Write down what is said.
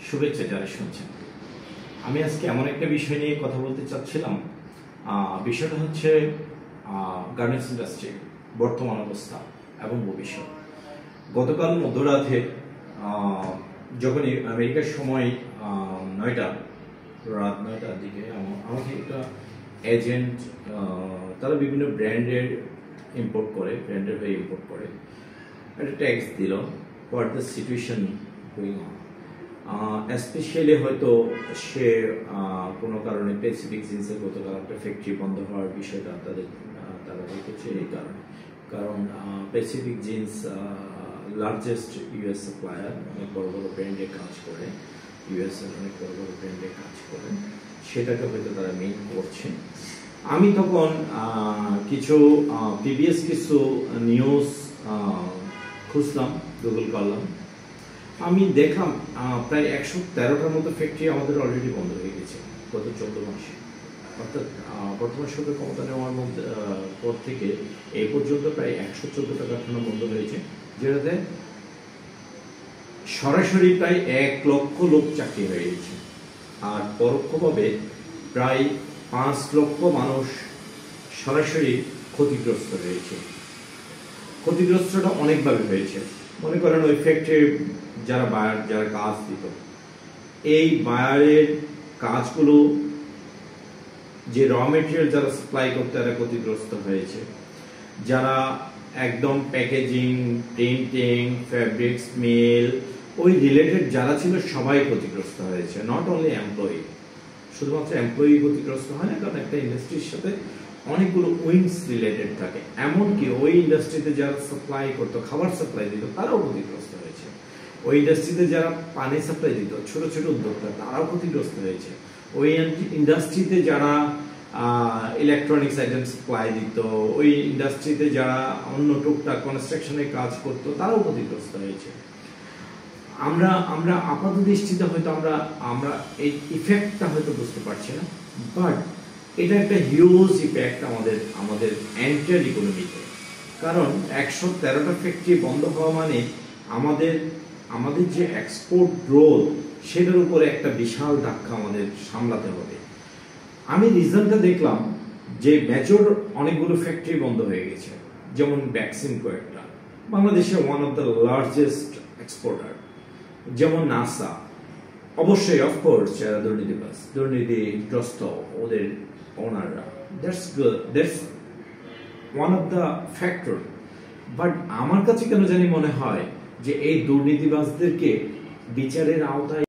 শুভেচ্ছা যারা শুনছেন। আমি আজকে এমন একটা বিষয় নিয়ে কথা বলতে চাচ্ছিলাম। বিষয়টা হচ্ছে গার্মেন্টস ইন্ডাস্ট্রি বর্তমান অবস্থা এবং ভবিষ্যৎ। গতকাল মধ্যরাতে যখনই আমেরিকার সময় রাত 9টার দিকে আমাকে একটা এজেন্ট, তারা বিভিন্ন ব্র্যান্ডের ইম্পোর্ট করে, ব্র্যান্ডের হয়ে ইম্পোর্ট করে, একটা ট্যাক্স দিল what the situation going on. Specially হয়তো সে কোনো কারণে প্যাসিফিক জিন্সের গতকাল একটা ফ্যাক্টরি বন্ধ হওয়ার বিষয়টা তারা দেখেছে এই কারণে। কারণ Pacific jeans largest US supplier, অনেক বড় বড় ব্র্যান্ডে কাজ করে, ইউএস এর অনেক বড় বড় ব্র্যান্ডে কাজ করে, সেটাকে হয়তো তারা মেইন করছে। আমি তখন কিছু প্রিভিয়াস কিছু নিউজ খুঁজলাম, গুগল করলাম, আমি দেখলাম প্রায় 113টার মতো ফ্যাক্টরি আমাদের অলরেডি বন্ধ হয়ে গেছে গত 14 মাসে। অর্থাৎ বর্তমান সরকার ক্ষমতা নেওয়ার পর থেকে এই পর্যন্ত প্রায় 114টা কারখানা বন্ধ হয়েছে, যেটাতে সরাসরি প্রায় 1 লক্ষ লোক চাকরি হয়ে গেছে, আর পরোক্ষভাবে প্রায় 5 লক্ষ মানুষ সরাসরি ক্ষতিগ্রস্ত হয়েছে। ক্ষতিগ্রস্তটা অনেকভাবে হয়েছে। মনে করেন ওই ফ্যাক্টরি যারা বায়ার, যারা কাজ দিত, এই বায়ারের কাজগুলো যে র মেটেরিয়াল যারা সাপ্লাই করতে, তারা ক্ষতিগ্রস্ত হয়েছে। যারা একদম প্যাকেজিং, প্রিন্টিং, ফ্যাব্রিক্স মিল, ওই রিলেটেড যারা ছিল সবাই ক্ষতিগ্রস্ত হয়েছে। নট অনলি এমপ্লয়ি, শুধুমাত্র এমপ্লয়ি ক্ষতিগ্রস্ত হয় না, কারণ একটা ইন্ডাস্ট্রির সাথে অনেকগুলো উইংস রিলেটেড থাকে। এমনকি ওই ইন্ডাস্ট্রিতে যারা সাপ্লাই করতো, খাবার সাপ্লাই দিত, তারাও ক্ষতিগ্রস্ত হয়েছে। ওই ইন্ডাস্ট্রিতে যারা পানি সাপ্লাই দিত, ছোট ছোট উদ্যোক্তা, তারাও ক্ষতিগ্রস্ত হয়েছে। ওই ইন্ডাস্ট্রিতে যারা ইলেকট্রনিক্স আইটেম সাপ্লাই দিত, ওই ইন্ডাস্ট্রিতে যারা অন্য টুকটাক কনস্ট্রাকশনের কাজ করতো, তারাও ক্ষতিগ্রস্ত হয়েছে। আমরা আপাত দৃষ্টিতে হয়তো আমরা এই ইফেক্টটা হয়তো বুঝতে পারছি না, বাট এটা একটা হিউজ ইফেক্ট আমাদের এন্টায়ার ইকোনমিতে। কারণ 113টা ফ্যাক্টরি বন্ধ হওয়া মানে আমাদের যে এক্সপোর্ট গ্রোথ, সেটার উপরে একটা বিশাল ধাক্কা আমাদের সামলাতে হবে। আমি রিজনটা দেখলাম যে মেজর অনেকগুলো ফ্যাক্টরি বন্ধ হয়ে গেছে, যেমন ভ্যাকসিন কয়েকটা, বাংলাদেশে one of the largest exporter, যেমন নাসা। অবশ্যই অফকোর্স যারা দুর্নীতিগ্রস্ত ওদের ওনাররা, that's one of the factor. But আমার কাছে কেন জানি মনে হয় যে এই দুর্নীতিবাজদেরকে বিচারের আওতায়